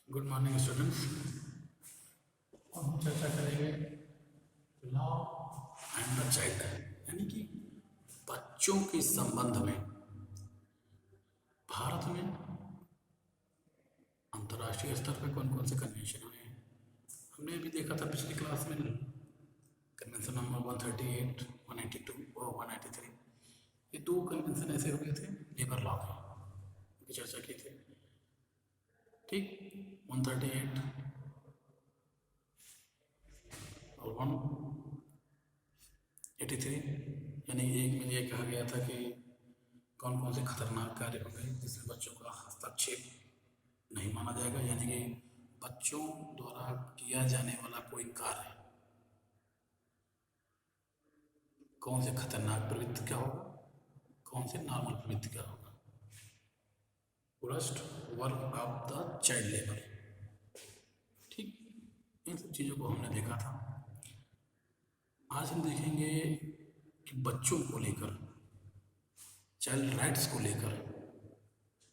Good morning students. और हम चर्चा करेंगे लॉ एंड द चाइल्ड, यानी कि बच्चों के संबंध में भारत में अंतर्राष्ट्रीय स्तर पर कौन कौन से कन्वेंशन हुए हैं। हमने अभी देखा था पिछली क्लास में कन्वेंशन नंबर 138, 182 और 193। ये दो कन्वेंशन ऐसे हुए थे लेबर लॉ के, उनकी चर्चा की थी। ठीक, 138 और 183, यानी एक में ये कहा गया था कि कौन कौन से खतरनाक कार्य होंगे जिसमें बच्चों का हस्तक्षेप नहीं माना जाएगा, यानी कि बच्चों द्वारा किया जाने वाला कोई कार्य कौन से खतरनाक प्रवृत्ति का होगा, कौन से नॉर्मल प्रवृत्ति का होगा। Worst work of the child labour. ठीक, इन सब चीज़ों को हमने देखा था। आज हम देखेंगे कि बच्चों को लेकर, चाइल्ड राइट्स को लेकर,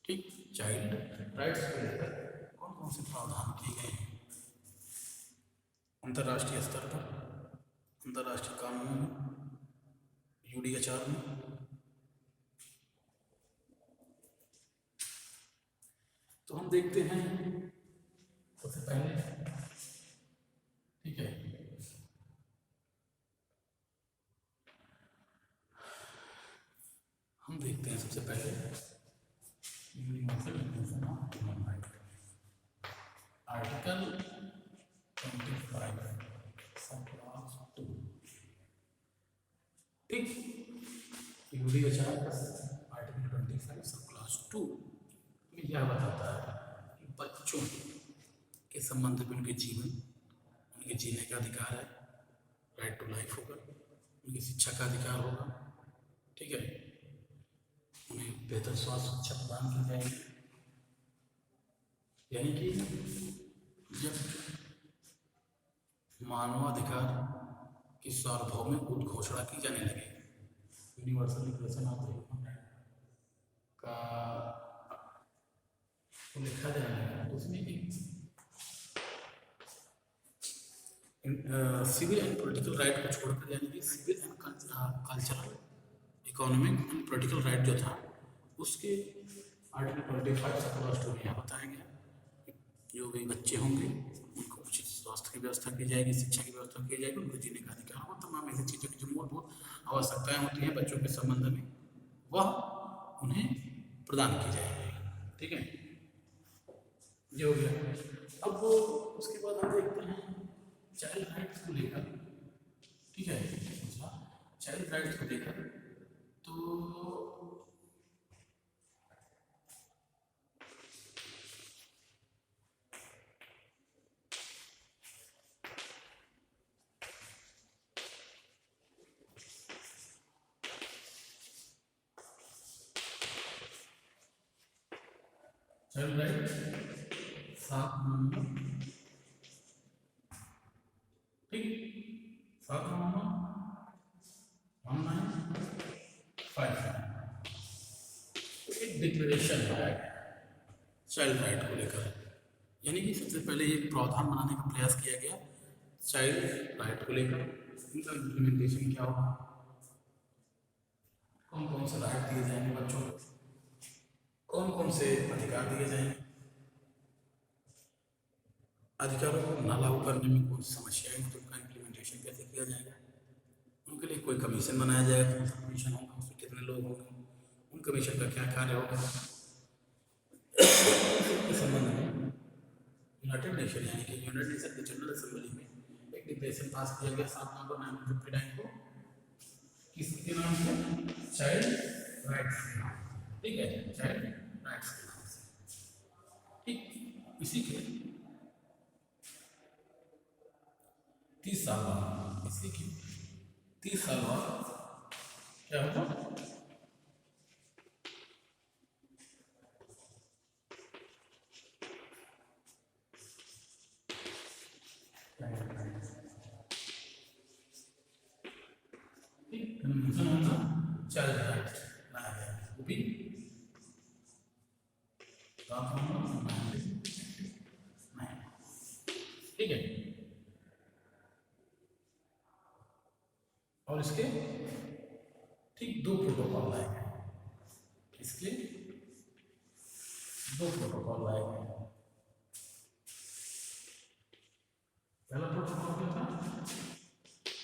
ठीक, चाइल्ड राइट्स को लेकर कौन कौन से प्रावधान किए गए हैं अंतर्राष्ट्रीय स्तर पर, अंतर्राष्ट्रीय कानून में, यूडीएचआर में। तो हम देखते हैं सबसे पहले, ठीक है, हम देखते हैं सबसे पहले universal declaration of human right, article 25 सब क्लास 2। ठीक, यूडीएचआर आर्टिकल 25 सब क्लास 2 में यह बताता है कि बच्चों के संबंध में उनके जीवन, उनके जीने का अधिकार है, राइट टू लाइफ होगा, उनकी शिक्षा का अधिकार होगा, ठीक है, उन्हें बेहतर स्वास्थ्य शिक्षा प्रदान की जाएगी। यानी कि जब मानवाधिकार की सार्वभौमिक उद्घोषणा की जाने लगे, universal declaration of human right का लिखा जाने लगा, तो उसमें एक सिविल एंड पॉलिटिकल राइट को छोड़कर, यानी कि civil and cultural, economic and political right जो था उसके आर्टिकल 25 सब क्लास 2 में यहाँ बताया गया कि जो भी बच्चे होंगे उनको उचित स्वास्थ्य की व्यवस्था की जाएगी, शिक्षा की व्यवस्था की जाएगी, उनको जीने का अधिकार होगा, तमाम ऐसी चीज़ों की जो मूलभूत आवश्यकताएं होती हैं बच्चों के संबंध में वह उन्हें प्रदान की जाएगी। ठीक है, ये हो गया। अब उसके बाद हम देखते हैं चाइल्ड राइट्स को लेकर, ठीक है, चाइल्ड राइट्स को लेकर तो चाइल्ड राइट 7 नवंबर, ठीक, 7 नवंबर 1959 एक डिक्लेरेशन है चाइल्ड राइट को लेकर, यानी कि सबसे पहले एक प्रावधान बनाने का प्रयास किया गया चाइल्ड राइट को लेकर। इनका इम्प्लीमेंटेशन क्या होगा, कौन कौन से राइट दिए जाएंगे बच्चों को, कौन कौन से अधिकार दिए जाएंगे, अधिकारों को न लागू करने में कौन सी समस्याएं हैं, तो उनका इम्प्लीमेंटेशन कैसे किया जाएगा, उनके लिए कोई कमीशन बनाया जाएगा, कौन सा कमीशन होगा, उसमें कितने लोग होंगे, उन कमीशन का क्या कार्य होगा। इस संबंध में यूनाइटेड नेशन यानी कि यूनाइटेड नेशन की जनरल असेंबली में एक डिक्लेरेशन पास किया गया 7 नवंबर 1959 को, किसके नाम से, चाइल्ड राइट्स के नाम, ठीक है, चाइल्ड राइट्स के नाम से। ठीक, इसी के 30 साल बाद, इसी की 30 साल बाद क्या होगा, चाइल्ड राइट लाया गया, वो भी ठीक है। और इसके ठीक 2 प्रोटोकॉल लाए गए, इसके 2 प्रोटोकॉल लाए गए। पहला प्रोटोकॉल क्या था?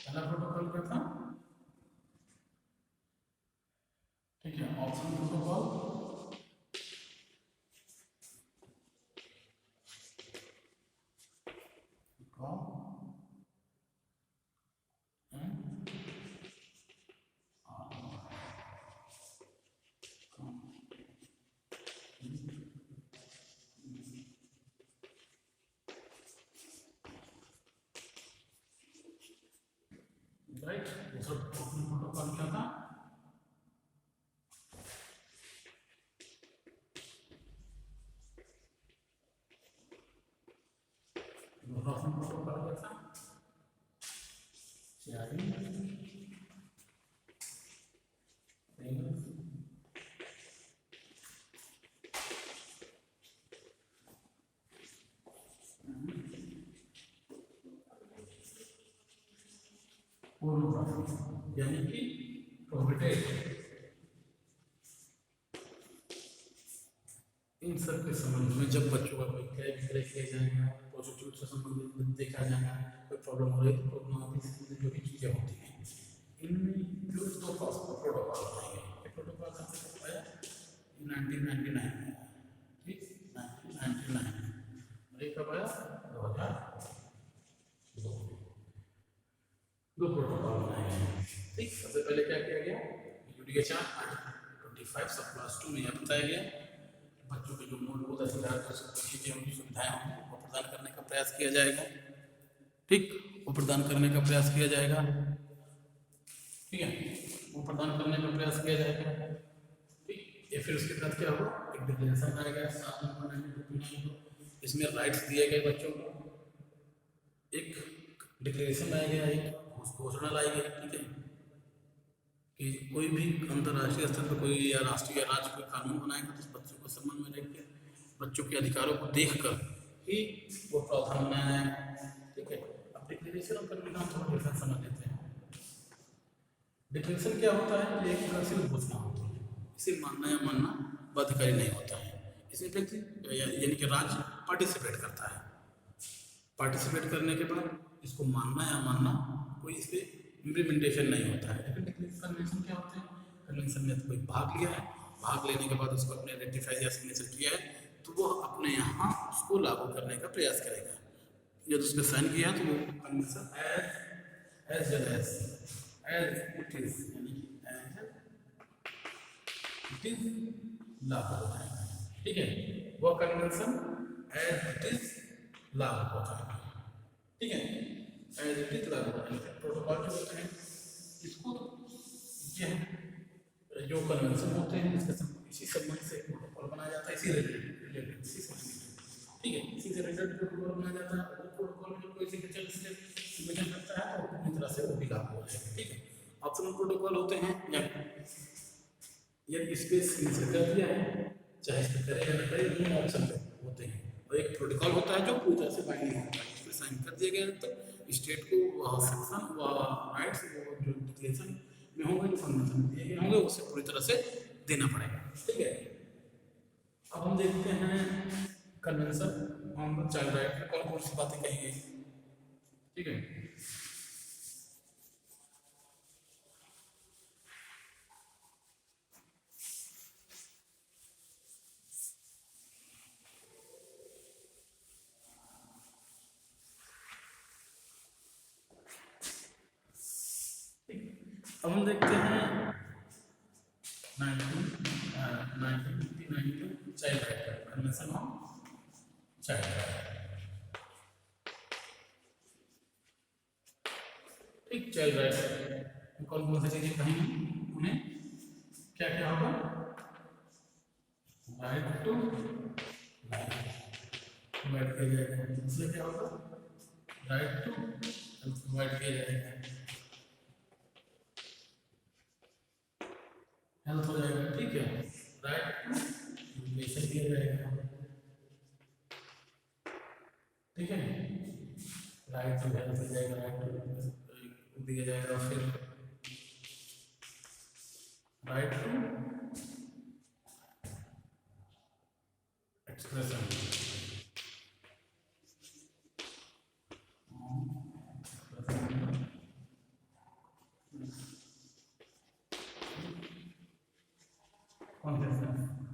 पहला प्रोटोकॉल क्या था? ठीक है, ऑप्शन प्रोटोकॉल, राइट। दूसरा ऑप्शन प्रोटोकॉल क्या था? ऑप्शन प्रोटोकॉल क्या था? शेयरिंग, यानी कि प्रोहिबिटेड। इन सब के संबंध में जब बच्चों का कोई क्रय विक्रय किया जाएगा, प्रोस्टिट्यूट से संबंधित देखा जाएगा, कोई प्रॉब्लम हो रही है तो प्रॉब्लम जो भी चीज़ें होती हैं, इनमें जो 2 प्रोटोकॉल बनाएंगे। ये प्रोटोकॉल सबसे कब आया? 1999 में, ठीक, 1999। और ये कब आया? 2002। 2 प्रोटोकॉल बनाए गए, ठीक। सबसे पहले क्या किया गया? यूडीएचआर आर्टिकल 25 सब क्लास 2 में यह बताया गया बच्चों के जो मूलभूत अधिकार चीजें उनकी सुविधाएं होंगी वो प्रदान करने का प्रयास किया जाएगा, ठीक, वो प्रदान करने का प्रयास किया जाएगा, ठीक है, वो प्रदान करने का प्रयास किया जाएगा, ठीक। ये फिर उसके बाद क्या होगा? एक डिक्लेरेशन आएगा 7 नवंबर 1929 को, इसमें राइट्स दिए गए बच्चों को, एक डिक्लेरेशन लाया गया, एक घोषणा लाई गई, ठीक है, कि कोई भी अंतर्राष्ट्रीय स्तर पर कोई या राष्ट्रीय या राज्य कोई कानून बनाएगा तो बच्चों को सम्मान में रखकर बच्चों के अधिकारों को देखकर ही वो प्रावधान बनाया जाएगा, ठीक है। अब डिक्लेरेशन और कन्वेंशन थोड़ा डिफरेंस समझ लेते हैं। डिक्लेरेशन क्या होता है? ये एक सिर्फ घोषणा होती है, इसे मानना या मानना बाध्यकारी नहीं होता है। इसमें व्यक्ति यानी कि राज्य पार्टिसिपेट करता है, पार्टिसिपेट करने के बाद इसको मानना या मानना कोई इस पर इम्प्लीमेंटेशन नहीं होता है। लेकिन कन्वेंशन क्या होते हैं? कन्वेंशन में कोई भाग लिया है, भाग लेने के बाद उसको अपने रेटिफाई या सिग्नेचर किया है तो वो अपने यहाँ उसको लागू करने का प्रयास करेगा। जब उसने साइन किया तो वो कन्वेंशन एज इट इज यानी इट इज लागू हो जाएगा, ठीक है। वो कन्वेंशन एज इट इज लागू हो जाएगा, ठीक है, एज इट इज लागू हो जाएगा। प्रोटोकॉल जो होते हैं इसको ये जो कन्वेंशन होते हैं इसी संबंध से प्रोटोकॉल बनाया जाता है, इसी रिलेटेड, इसी से, ठीक है, इसी से रिलेटेड प्रोटोकॉल बनाया जाता है। वो प्रोटोकॉल में कोई सिग्नेचर सिग्नेचर करता है तो अपनी तरह से वो भी लागू हो जाएगा, ठीक है। ऑप्शनल प्रोटोकॉल होते हैं या इस पे सिग्नेचर कर दिया है, चाहे इस पे करे या न करे, दोनों ऑप्शन पे होते हैं। और एक प्रोटोकॉल होता है जो पूरी तरह से बाइंडिंग होता है, इस पे साइन कर दिया गया तो स्टेट को सेक्शन व राइट्स वो जो डिक्लेरेशन में होंगे, जो कन्वेंशन दिए गए होंगे उसे पूरी तरह से देना पड़ेगा, ठीक है। अब हम देखते हैं convention on the child right में कौन कौन सी बातें कही गई, ठीक है। अब हम देखते हैं 1992 child right convention on child right, ठीक। चाइल्ड राइट कौन कौन सी चीजें कही उन्हें क्या क्या होगा? राइट टू प्रोवाइड किया जाएगा, दूसरा क्या होगा? राइट टू प्रोवाइड किया जाएगा, हेल्थ हो जाएगा, ठीक है। राइट टू एजुकेशन दिया जाएगा, ठीक है। राइट टू हेल्थ दिया जाएगा, राइट टू दिया जाएगा, फिर राइट टू एक्सप्रेशन,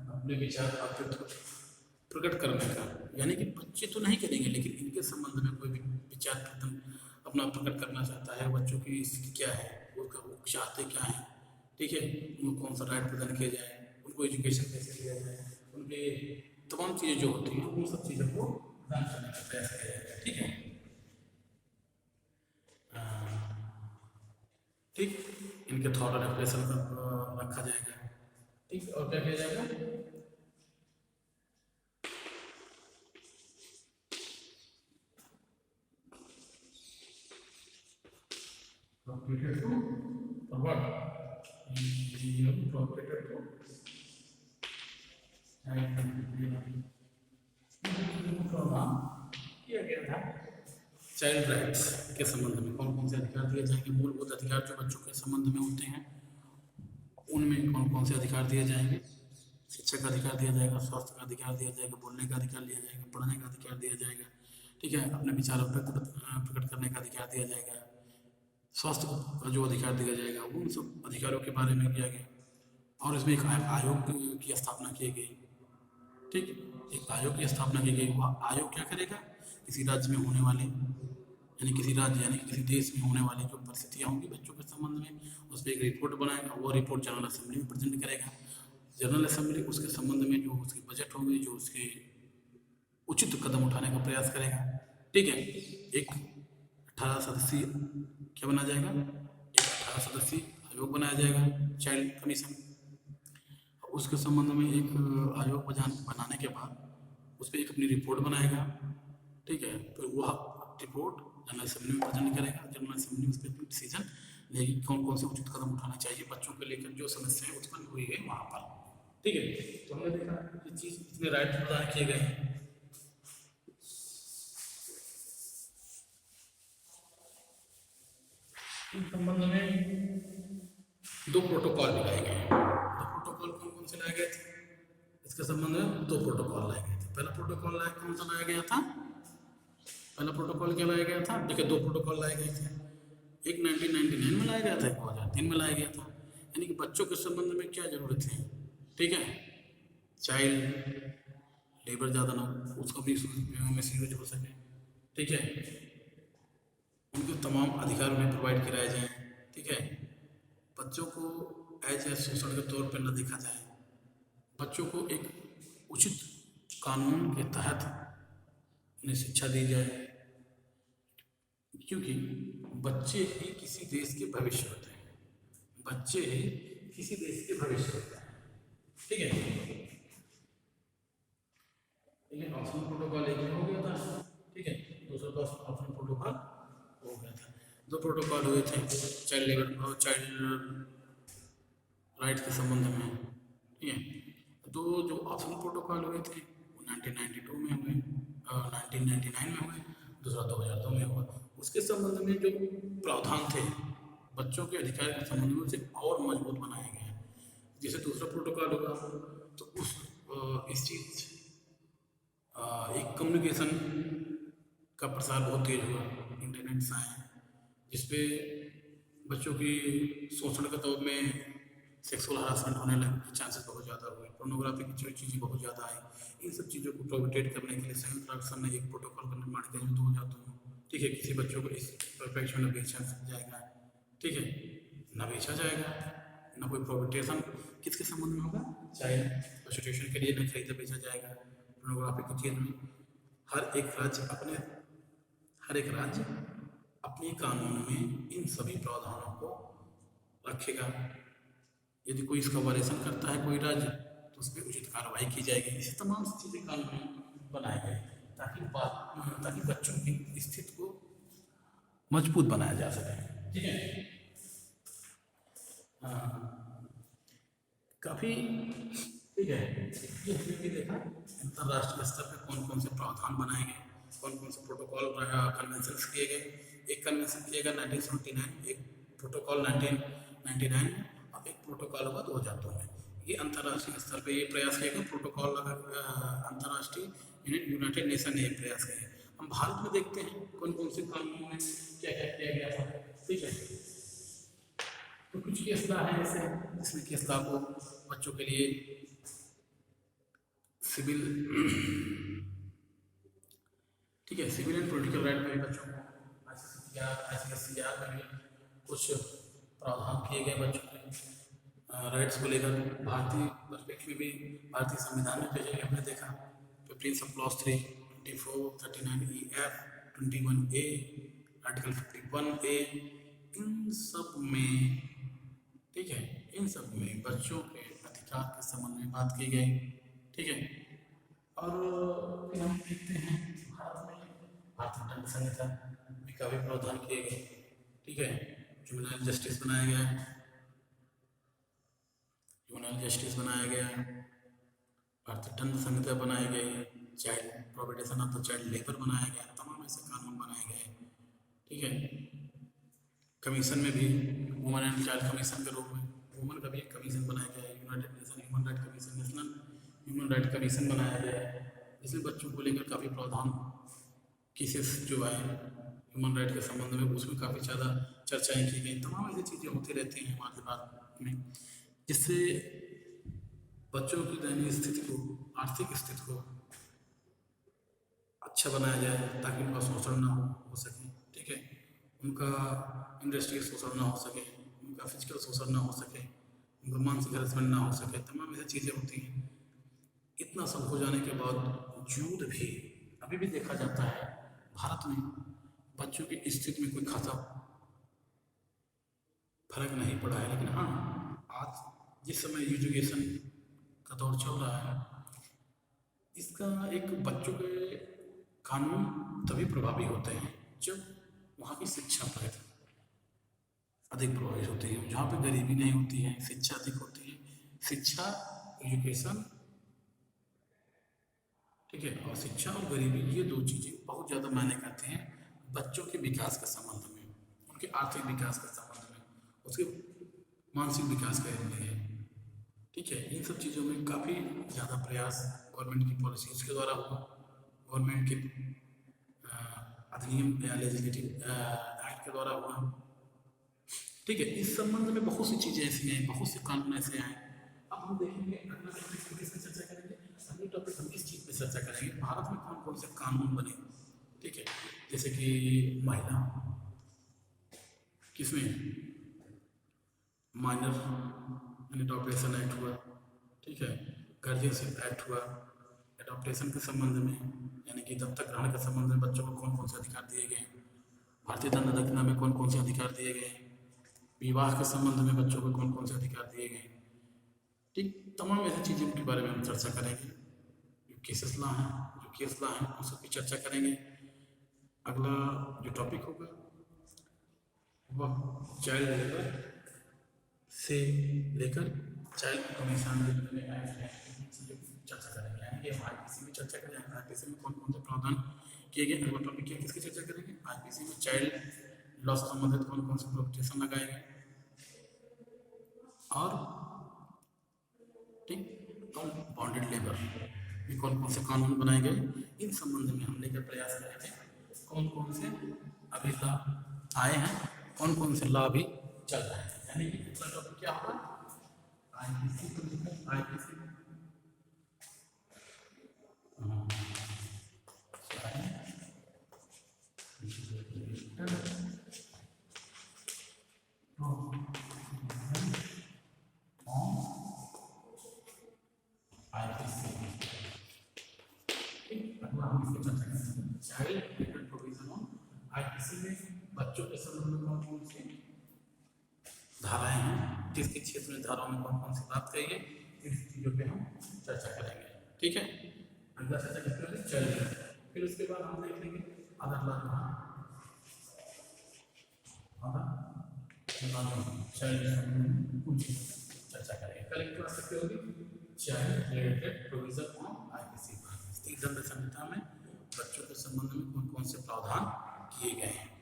अपने विचार प्रकट करने का, यानी कि बच्चे तो नहीं करेंगे लेकिन इनके संबंध में कोई भी विचार अपना प्रकट करना चाहता है, बच्चों की स्थिति क्या है, वो चाहते क्या है, ठीक है, उनको कौन सा राइट प्रदान किया जाए, उनको एजुकेशन कैसे दिया जाए, उनके तमाम चीज़ें जो होती हैं उन सब चीज़ों को प्रदान करने का प्रयास किया जाएगा, ठीक है। ठीक, इनके थॉट और एक्सप्रेशन रखा जाएगा, ठीक, और क्या किया जाएगा, propagated to what? Propagated to किया गया था चाइल्ड राइट्स के संबंध में कौन कौन से अधिकार दिए जाएंगे, मूलभूत अधिकार जो बच्चों के संबंध में होते हैं उनमें कौन कौन से अधिकार दिए जाएंगे। शिक्षा का अधिकार दिया जाएगा, स्वास्थ्य का अधिकार दिया जाएगा, बोलने का अधिकार दिया जाएगा, पढ़ने का अधिकार दिया जाएगा, ठीक है, अपने विचारों प्रकट करने का अधिकार दिया जाएगा, स्वास्थ्य का जो अधिकार दिया जाएगा उन सब अधिकारों के बारे में किया गया। और इसमें एक आयोग की स्थापना की गई, ठीक, एक आयोग की स्थापना की गई। वह आयोग क्या करेगा, किसी राज्य में होने वाले यानी किसी राज्य यानी किसी देश में होने वाली जो परिस्थितियाँ होंगी बच्चों के संबंध में उस पर एक रिपोर्ट बनाएगा, वो रिपोर्ट जनरल असेंबली में प्रेजेंट करेगा। जनरल असेंबली उसके संबंध में जो उसके बजट होंगे, जो उसके उचित कदम उठाने का प्रयास करेगा, ठीक है। एक 18 सदस्यीय क्या बना जाएगा, एक 18 सदस्यीय आयोग बनाया जाएगा, चाइल्ड कमीशन। उसके संबंध में एक आयोग बनाने के बाद उस पर एक अपनी रिपोर्ट बनाएगा, ठीक है, फिर वह रिपोर्ट जनरल असेंबली में प्रेजेंट करेगा। जनरल असेंबली उस पर डिसीजन लेगी कौन कौन से उचित कदम उठाना चाहिए बच्चों को लेकर जो समस्याएं उत्पन्न हुई है वहाँ पर, ठीक है। तो हमने देखा ये चीज़ इतने राइट प्रदान किए गए हैं। इस संबंध में दो प्रोटोकॉल भी लाए गए हैं। दो प्रोटोकॉल कौन कौन से लाए गए थे, इसके संबंध में दो प्रोटोकॉल लाए गए थे। पहला प्रोटोकॉल कौन सा लाया गया था, पहला प्रोटोकॉल क्या लाया गया था, देखिए दो प्रोटोकॉल लाए गए थे, एक 1999 में लाया गया था, एक 2003 में लाया गया था। यानी कि बच्चों के संबंध में क्या जरूरत है, ठीक है, चाइल्ड लेबर ज़्यादा ना हो, उसका भी मिसयूज हो सके, ठीक है, उनके तमाम अधिकार उन्हें प्रोवाइड कराए जाएँ, ठीक है, बच्चों को एज ए शोषण के तौर पर न देखा जाए, बच्चों को एक उचित कानून के तहत उन्हें शिक्षा दी जाए, क्योंकि बच्चे ही किसी देश के भविष्य होते हैं, बच्चे ही किसी देश के भविष्य होते हैं, ठीक है। ये ऑप्शनल प्रोटोकॉल एक हो गया था, ठीक है, दूसरा तो ऑप्शनल प्रोटोकॉल हो गया था। दो प्रोटोकॉल हुए थे चाइल्ड लेबर और चाइल्ड राइट के संबंध में, ठीक है। दो जो ऑप्शनल प्रोटोकॉल हुए थे वो 1992 में हुए, 1999 में हुए, दूसरा 2002 में हुआ। उसके संबंध में जो प्रावधान थे बच्चों के अधिकार के संबंध में उसे और मजबूत बनाया गया है। जैसे दूसरा प्रोटोकॉल होगा तो इस चीज़ एक कम्युनिकेशन का प्रसार बहुत तेज हुआ, इंटरनेट आए जिसपे बच्चों की शोषण के तौर में सेक्सुअल हरासमेंट होने लगे, चांसेस बहुत ज़्यादा हुए, पोर्नोग्राफी की चीज़ें बहुत ज़्यादा आई। इन सब चीज़ों को प्रोहिबिटेट करने के लिए संयुक्त राष्ट्र ने एक प्रोटोकॉल का निर्माण किया 2002 में, ठीक है। किसी बच्चों को इस परफेक्शन में बेचा जाएगा, ठीक है, ना बेचा जाएगा, ना कोई प्रोहिबिटेशन किसके संबंध में होगा, चाइल्ड प्रोस्टिट्यूशन के लिए न खरीदा बेचा जाएगा पोर्नोग्राफी की चीज़ में। हर एक राज्य अपने कानून में इन सभी प्रावधानों को रखेगा। यदि कोई इसका वायलेशन करता है कोई राज्य तो उस पर उचित कार्रवाई की जाएगी। इसी तमाम चीज़ें कानून बनाए गए ताकि बच्चों की स्थिति को मजबूत बनाया जा सके, ठीक है। काफ़ी ठीक है, ये हमने भी देखा अंतर्राष्ट्रीय स्तर पर कौन कौन से प्रावधान बनाए गए कौन कौन से प्रोटोकॉल कन्वेंशन किए गए। एक कन्वेंशन किया गया 1979, एक प्रोटोकॉल 1999 और एक प्रोटोकॉल हुआ 2002 में। ये अंतर्राष्ट्रीय स्तर पे ये प्रयास किया गया प्रोटोकॉल, अंतर्राष्ट्रीय यूनाइटेड नेशन ने ये प्रयास किया। हम भारत में देखते हैं कौन कौन से कानूनों में क्या क्या किया गया था, ठीक है। तो कुछ केस लॉ है ऐसे जिसमें केस लॉ को बच्चों के लिए सिविल, ठीक है, सिविल एंड पॉलिटिकल राइट में भी बच्चों को ICSCR में भी कुछ प्रावधान किए गए बच्चों के राइट्स को लेकर। भारतीय पर्सपेक्टिव में भी भारतीय संविधान में पहले हमने देखा 15 clause 3, 24, 39E(f), 21A, article 51A, इन सब में, ठीक है, इन सब में बच्चों के अधिकार के संबंध में बात की गई, ठीक है। और फिर हम देखते हैं भारत में भारतीय दंड संहिता में काफ़ी प्रावधान किए गए, ठीक है। जुवेनाइल जस्टिस बनाया गया, भारतीय दंड संहिता बनाई गई, child prohibition of the child labour बनाया गया, तमाम ऐसे कानून बनाए गए, ठीक है। कमीशन में भी वुमेन एंड चाइल्ड कमीशन के रूप में वुमेन का भी एक कमीशन बनाया गया है, United nation human right commission, national human right commission बनाया गया है। इसमें बच्चों को लेकर काफ़ी प्रावधान, केसेस जो आए ह्यूमन राइट के संबंध में उसमें काफ़ी ज़्यादा चर्चाएँ की गई। तमाम ऐसी चीज़ें होती रहती हैं हमारे भारत में, जिससे बच्चों की दैनिक स्थिति को, आर्थिक स्थिति को अच्छा बनाया जाए ताकि उनका शोषण ना हो सके, ठीक है, उनका इंडस्ट्रियल शोषण ना हो सके, उनका फिजिकल शोषण ना हो सके, उनका मानसिक हरासमेंट ना हो सके, तमाम ऐसी चीज़ें होती हैं। इतना सब हो जाने के बावजूद भी अभी भी देखा जाता है भारत में बच्चों की स्थिति में कोई खासा फर्क नहीं पड़ा है। लेकिन हाँ, आज जिस समय एजुकेशन का दौर चल रहा है, इसका एक बच्चों के कानून तभी प्रभावी होते हैं जब वहाँ की शिक्षा पर अधिक प्रभावित होती है, जहाँ पे गरीबी नहीं होती है, शिक्षा अधिक होती है। शिक्षा, एजुकेशन, ठीक है, और शिक्षा और गरीबी ये दो चीज़ें बहुत ज़्यादा मायने करते हैं बच्चों के विकास के संबंध में, उनके आर्थिक विकास के संबंध में, उसके मानसिक विकास के लिए, ठीक है। इन सब चीज़ों में काफ़ी ज़्यादा प्रयास गवर्नमेंट की पॉलिसीज के द्वारा हुआ, गवर्नमेंट के अधिनियम या लेजिस्लेटिव एक्ट के द्वारा हुआ, ठीक है। इस संबंध में बहुत सी चीज़ें ऐसी हैं, बहुत से कानून ऐसे हैं। अब हम देखेंगे अगला टॉपिक किस पे चर्चा करेंगे, अगले टॉपिक हम इस चीज़ पे चर्चा करेंगे भारत में कौन कौन से कानून बने, ठीक है। जैसे कि महिला, किसमें माइनर एडॉप्टेशन एक्ट हुआ, ठीक है, गार्जियनशिप एक्ट हुआ, एडॉप्टेशन के संबंध में यानी कि दत्तक ग्रहण के संबंध में बच्चों को कौन कौन से अधिकार दिए गए, भारतीय दंड संहिता में कौन कौन से अधिकार दिए गए, विवाह के संबंध में बच्चों को कौन कौन से अधिकार दिए गए, ठीक, तमाम ऐसी चीज़ों के बारे में हम चर्चा करेंगे। जो केसेस लॉ हैं उन सब की चर्चा करेंगे। अगला जो टॉपिक होगा वह चाइल्ड लेबर से लेकर चाइल्ड कमीशन चर्चा करेंगे, यानी कि हम IPC में चर्चा करेंगे, IPC में कौन कौन से प्रावधान किए गए। अगला टॉपिक क्या, किसकी चर्चा करेंगे, IPC में चाइल्ड लॉ से संबंधित कौन कौन से प्रोटेक्शन लगाए गए और, ठीक, और बॉन्डेड लेबर में कौन कौन से कानून बनाए गए, इन संबंध में हम लेकर प्रयास करेंगे। कौन कौन से अभी लॉ आए हैं, कौन कौन से लॉ भी चल रहे हैं, यानी कि अगला टॉपिक क्या होगा, IPC को लेकर, IPC IPC में बच्चों के संबंध में कौन कौन सी धाराएं हैं, किसके क्षेत्र में धाराओं में कौन कौन सी बात कही है, इन चीज़ों पे हम चर्चा करेंगे, ठीक है। अगला चर्चा करते हैं चलिए, फिर उसके बाद हम देख लेंगे अदर लॉ, कुछ चर्चा करेंगे। कल एक क्लास क्या होगी, child related provision on IPC, दंड संहिता में बच्चों के संबंध में कौन कौन से प्रावधान किए गए हैं।